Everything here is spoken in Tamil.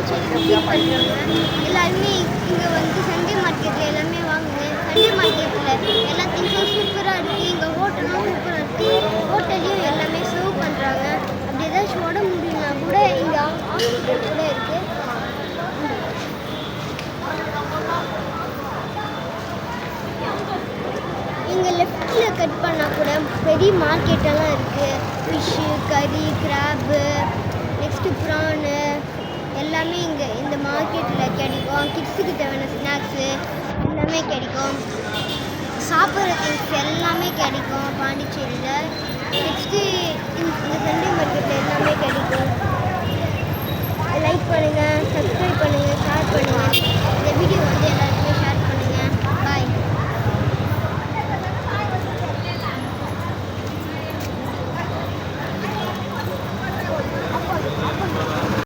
பாண்டிச்சேரி ஃபீல் பண்ணுறாங்க. எல்லாருமே இங்கே வந்து சண்டே மார்க்கெட்டில் எல்லாமே வாங்குது. சண்டே மார்க்கெட்டில் எல்லா திங்ஸும் சூப்பராக இருக்குது. இங்கே ஹோட்டலும் சூப்பராக இருக்குது. ஹோட்டல்லையும் எல்லாமே சர்வ் பண்ணுறாங்க. அப்படி ஏதாச்சும் உடம்பு முடியலனா கூட இங்கே ஹாஸ்பிட்டல் கூட இருக்குது. இங்கே லெஃப்டில் கட் பண்ணால் கூட பெரிய மார்க்கெட்டெல்லாம் இருக்குது. ஃபிஷ்ஷு, கறி, கிராப்பு, நெக்ஸ்ட்டு ப்ரானு எல்லாமே இங்கே இந்த மார்க்கெட்டில் கிடைக்கும். கிட்ஸுக்கு தேவையான ஸ்நாக்ஸு எல்லாமே கிடைக்கும். சாப்பிட்ற திங்ஸ் எல்லாமே கிடைக்கும் பாண்டிச்சேரியில். நெக்ஸ்ட்டு இந்த சண்டே மார்க்கெட்டில் எல்லாமே கிடைக்கும்.